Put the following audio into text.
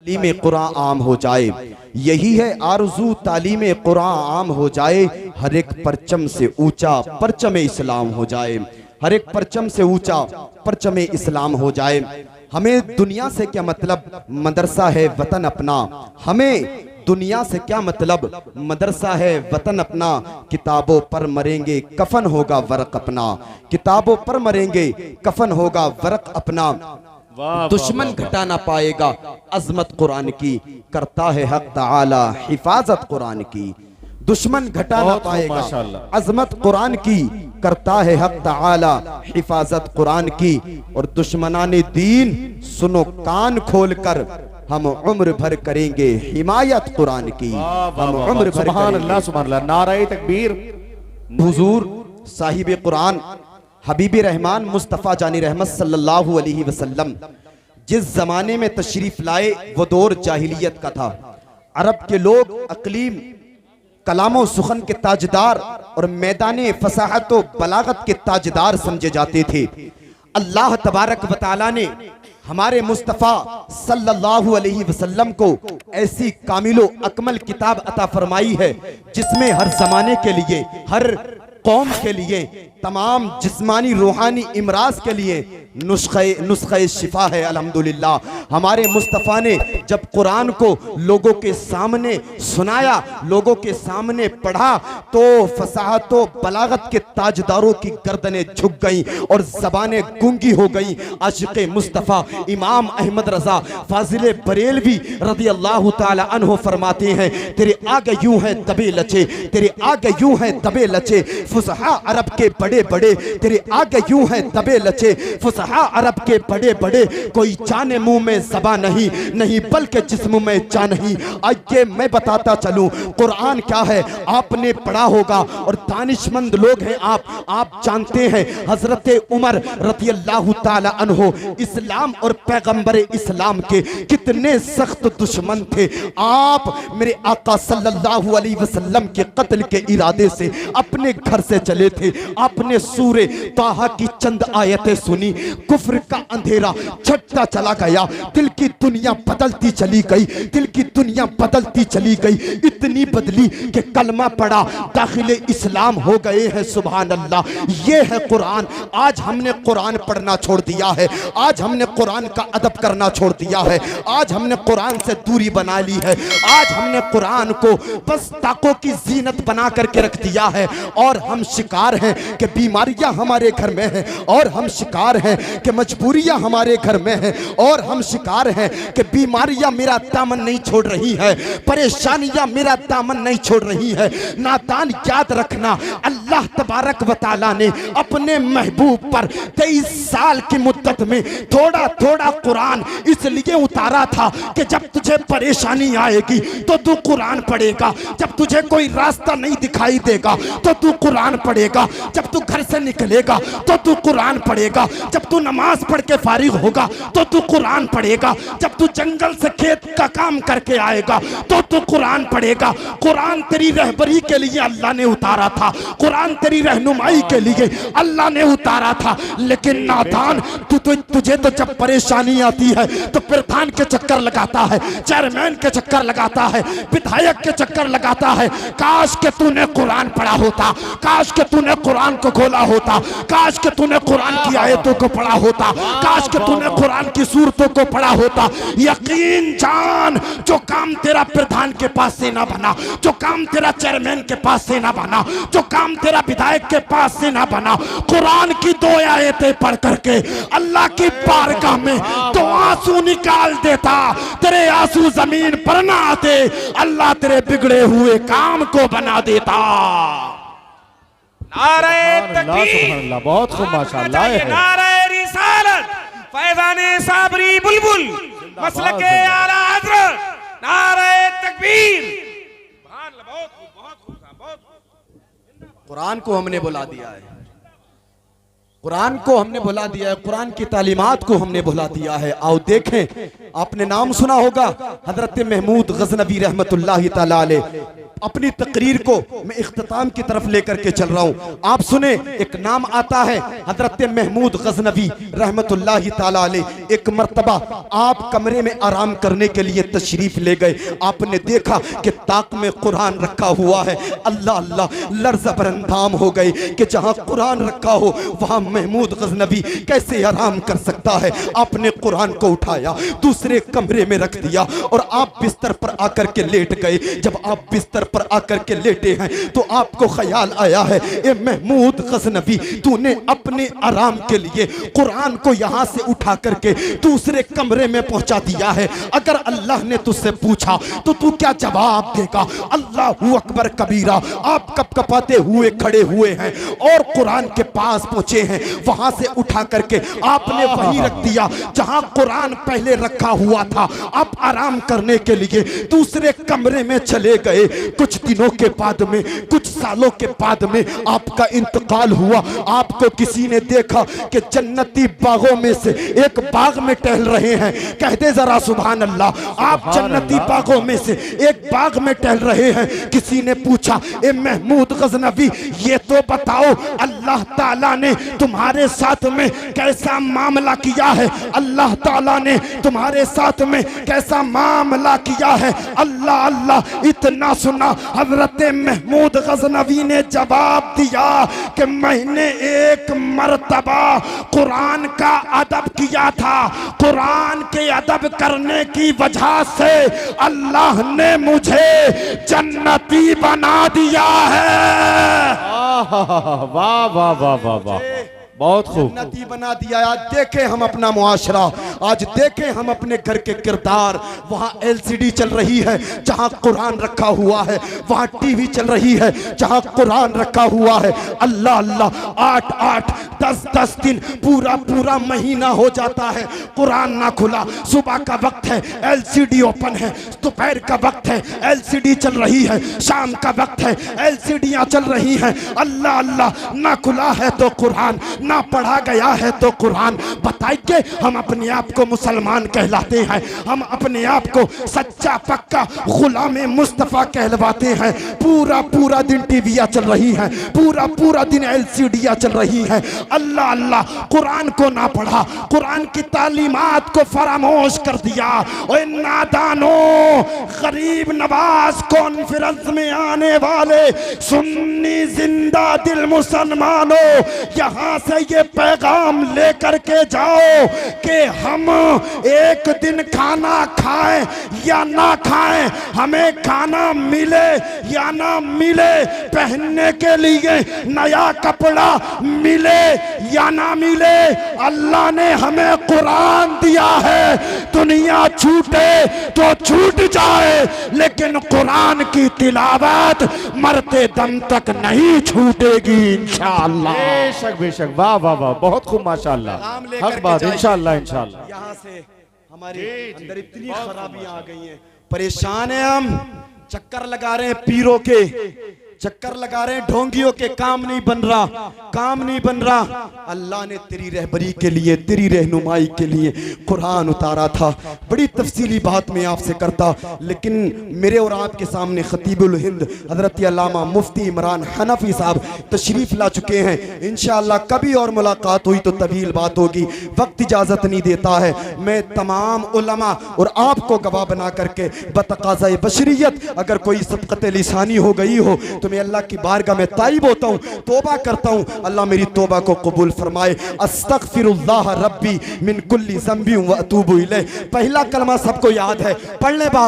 तालीम कुरान आम हो जाए, यही है आरज़ू तालीम कुरान आम हो जाए। हर एक परचम से ऊंचा परचम इस्लाम हो जाए, हर एक परचम से ऊंचा परचम इस्लाम हो जाए। हमें दुनिया से क्या मतलब, मदरसा है वतन अपना। हमें दुनिया से क्या मतलब, मदरसा है वतन अपना। किताबों पर मरेंगे कफन होगा वर्क अपना, किताबों पर मरेंगे कफन होगा वर्क अपना। दुश्मन घटा ना पाएगा अजमत कुरान की, करता है हक ताला हिफाजत कुरान की। दुश्मन घटा ना पाएगा अजमत कुरान की, करता है हक ताला हिफाजत कुरान की। और दुश्मनाने दीन सुनो कान खोलकर, हम उम्र भर करेंगे हिमायत कुरान की। हम उम्र भर सुभान अल्लाह, नारे तकबीर। हुजूर साहिब कुरान हबीबी रहमान मुस्तफ़ा जानी रहमत सल्लल्लाहु अलैहि वसल्लम जिस जमाने में तशरीफ लाए वो दौर जाहिलियत का था। अरब के लोग अकलीम कलामो सुखन के ताजदार और मैदाने फसाहत व बलागत के ताजदार समझे जाते थे। अल्लाह तबारक व तआला ने हमारे मुस्तफ़ा सल्लल्लाहु अलैहि वसल्लम को ऐसी कामिलो अकमल किताब अता फरमाई है जिसमें हर जमाने के लिए, हर कौम के लिए, तमाम जिस्मानी रूहानी इमराज के लिए नुस्खे शिफा है। अल्हम्दुलिल्लाह हमारे मुस्तफ़ा ने जब कुरान को लोगों के सामने सुनाया, लोगों के सामने पढ़ा, तो फसाहत व बलागत के ताजदारों की गर्दनें झुक गईं और ज़बानें गूंगी हो गईं। आशिक़ मुस्तफ़ा इमाम अहमद रज़ा फाजिल बरेलवी रज़ी अल्लाह ताला अन्हु फरमाते हैं, तेरे आगे यूं है दबे लचे, तेरे आगे यूं है दबे लचे फुसहा अरब के बड़े बड़े, तेरे आगे यूं है दबे लचे फुसहा अरब के बड़े बड़े। कोई जाने मुंह में ज़बा नहीं, नहीं बल्कि जिस्म में जा नहीं। आइए मैं बताता चलूं कुरान क्या है। आपने पढ़ा होगा और दानिशमंद लोग हैं आप जानते हैं हजरत उमर रज़ी अल्लाह ताला अन्हो इस्लाम और पैगंबर इस्लाम के कितने सख्त दुश्मन थे। आप मेरे आका सल्लल्लाहु अलैहि वसल्लम के कत्ल के इरादे से अपने घर से चले थे। आपने सूरे ताहा की चंद आयतें सुनी, कुफ्र का अंधेरा छटता चला गया, दिल की दुनिया बदलती चली गई, दिल की दुनिया बदलती चली गई। इतनी बदली कि कलमा पड़ा दाखिले इस्लाम हो गए हैं। सुभान अल्लाह, ये है कुरान। आज हमने कुरान पढ़ना छोड़ दिया है, आज हमने कुरान का अदब करना छोड़ दिया है, आज हमने कुरान से दूरी बना ली है, आज हमने कुरान को बस ताकों की जीनत बना करके रख दिया है। और हम शिकार हैं कि बीमारियां हमारे घर में हैं, और हम शिकार हैं कि मजबूरियां हमारे घर में हैं, और हम शिकार हैं कि बीमारियां मेरा दामन नहीं छोड़ रही है, परेशानियां मेरा दामन नहीं छोड़ रही है। नादान याद रखना, अल्लाह तबारक व तआला ने अपने महबूब पर 23 साल की मुद्दत में थोड़ा थोड़ा कुरान इसलिए उतारा था कि जब तुझे परेशानी आएगी तो तू कुरान पढ़ेगा, जब तुझे कोई रास्ता नहीं दिखाई देगा तो तू कुरान पढ़ेगा, जब तू घर से निकलेगा तो तू कुरान पढ़ेगा, जब तू नमाज पढ़ के फारिग होगा तो तू कुरान पढ़ेगा, जब तू जंगल से खेत का काम करके आएगा तो तू कुरान पढ़ेगा। कुरान तेरी रहबरी के लिए अल्लाह ने उतारा था, कुरान तेरी रहनुमाई के लिए अल्लाह ने उतारा था। लेकिन नादान तुझे तो जब परेशानी आती है तो प्रधान के चक्कर लगाता है, चेयरमैन के चक्कर लगाता है, विधायक के चक्कर लगाता है। काश के तूने कुरान पढ़ा होता, काश के तूने कुरान को खोला होता, काश के तूने कुरान की आयतों को पढ़ा होता, काश के तूने कुरान की सूरतों को पढ़ा होता। यकीन जान, जो काम तेरा प्रधान के पास से ना बना, जो काम तेरा चेयरमैन के पास से ना बना, जो काम तेरा विधायक के पास से ना बना, कुरान की 2 आयतें पढ़ करके अल्लाह की बारगाह में तो आंसू निकाल देता, तेरे आंसू जमीन पर ना आते, अल्लाह तेरे बिगड़े हुए काम को बना देता। नारे तकबीर, बहुत खूब माशाअल्लाह है। नारे रिसालत, फैज़ाने साबरी बुलबुल, मसलके आला हज़रत, नारे तकबीर। बहुत खूब, बहुत खूब, बहुत खूब। कुरान को हमने बुला दिया है, कुरान को हमने भुला दिया है, कुरान की तालीमात को हमने भुला दिया है। आओ देखें, आपने नाम सुना होगा हजरत महमूद गजनवी रहमतुल्लाहि ताला अलैह। अपनी तकरीर को मैं इख्तिताम की तरफ लेकर के चल रहा हूँ। आप सुने, एक नाम आता है हजरत महमूद गजनवी रहमतुल्लाहि ताला अलैह। एक मर्तबा आप कमरे में आराम करने के लिए तशरीफ ले गए। आपने देखा कि ताक में कुरान रखा हुआ है। अल्लाह अल्लाह, लर्ज़ बरंदाम हो गए कि जहाँ कुरान रखा हो वहाँ महमूद गजनवी कैसे आराम कर सकता है। आपने कुरान को उठाया, दूसरे कमरे में रख दिया और आप बिस्तर पर आकर के लेट गए। जब आप बिस्तर पर आकर के लेटे हैं तो आपको ख्याल आया है, ए महमूद गजनवी, तूने अपने आराम के लिए कुरान को यहाँ से उठा करके दूसरे कमरे में पहुंचा दिया है। अगर अल्लाह ने तुझसे पूछा तो तू क्या जवाब देगा? अल्लाहू अकबर कबीरा। आप कपकपाते हुए खड़े हुए हैं और कुरान के पास पहुंचे हैं। वहां से उठा करके आपने वहीं रख दिया जहां कुरान पहले रखा हुआ था। आप आराम करने के लिए दूसरे कमरे में चले गए। कुछ दिनों के बाद में, कुछ सालों के बाद में आपका इंतकाल हुआ। आपको किसी ने देखा कि जन्नती बागों में से एक बाग में टहल रहे हैं। कहते जरा सुभान अल्लाह। आप जन्नती बागों में से एक बाग में टहल रहे हैं। किसी ने पूछा, ए महमूद गजनवी, ये तो बताओ अल्लाह ताला ने तुम्हारे साथ में कैसा मामला किया है? अल्लाह ताला ने तुम्हारे साथ में कैसा मामला किया है? अल्लाह अल्लाह। इतना सुना, हजरत महमूद गजनवी ने जवाब दिया कि मैंने एक मर्तबा कुरान का अदब किया था। कुरान के अदब करने की वजह से अल्लाह ने मुझे जन्नती बना दिया है। वाह वाह वाह वाह वाह, बहुत खूब। जन्नती बना दिया। आज देखें हम अपना मुआशरा, आज देखें हम अपने घर के किरदार। वहाँ LCD चल रही है जहाँ कुरान रखा हुआ है, वहाँ टीवी चल रही है जहाँ कुरान रखा हुआ है। अल्लाह अल्लाह, 8-8, 10-10 दिन, पूरा पूरा महीना हो जाता है कुरान ना खुला। सुबह का वक्त है, LCD ओपन है। दोपहर का वक्त है, LCD चल रही है। शाम का वक्त है, LCDयाँ चल रही हैं। अल्लाह अल्लाह, ना खुला है तो कुरान, ना पढ़ा गया है तो कुरान। बताइए, हम अपने आप को मुसलमान कहलाते हैं, हम अपने आप को सच्चा पक्का गुलाम मुस्तफ़ा कहलवाते हैं। पूरा पूरा दिन टीवियाँ चल रही हैं, पूरा पूरा दिन LCDयाँ चल रही हैं। अल्लाह अल्लाह, कुरान को ना पढ़ा, कुरान की तालीमात को फरामोश कर दिया। ओए नादानों, गरीब नवाज कॉन्फ्रेंस में आने वाले सुन्नी जिंदा दिल मुसलमानों, यहाँ से ये पैगाम लेकर के जाओ कि हम एक दिन खाना खाएं या ना खाएं, हमें खाना मिले या ना मिले, पहनने के लिए नया कपड़ा मिले या ना मिले, अल्लाह ने हमें कुरान दिया है। दुनिया छूटे तो छूट जाए, लेकिन कुरान की तिलावत मरते दम तक नहीं छूटेगी इंशाअल्लाह। बेशक बेशक, वाह वाह वाह, बहुत खूब माशाअल्लाह। हक बात, इंशाअल्लाह इंशाअल्लाह। यहाँ से हमारे अंदर इतनी खराबियां आ गई हैं, परेशान हैं हम, चक्कर लगा रहे हैं पीरों के, चक्कर लगा रहे हैं ढोंगियों के, काम नहीं बन रहा, काम नहीं बन रहा। अल्लाह ने तेरी रहबरी के लिए, तेरी रहनुमाई के लिए कुरान उतारा था। बड़ी तफसीली बात मैं आपसे करता, लेकिन मेरे और आपके सामने खतीबुल हिंद हजरत अल्लामा मुफ्ती इमरान हनफी साहब तशरीफ ला चुके हैं। इंशाअल्लाह कभी और मुलाकात हुई तो तवील बात होगी, वक्त इजाजत नहीं देता है। मैं तमाम उलमा और आपको गवाह बना करके बतकाज़ा बशरियत अगर कोई सबक़त लिसानी हो गई हो तो मैं अल्लाह की बारगाह में ताइब होता हूँ, तौबा करता हूँ। अल्लाह मेरी तौबा को कबूल फरमाए। अस्तगफिरुल्लाह रब्बी मिन कुल्ली ज़ंबी व अतूबु इलैह। पहला कलमा सबको याद है, पढ़ ले बाप।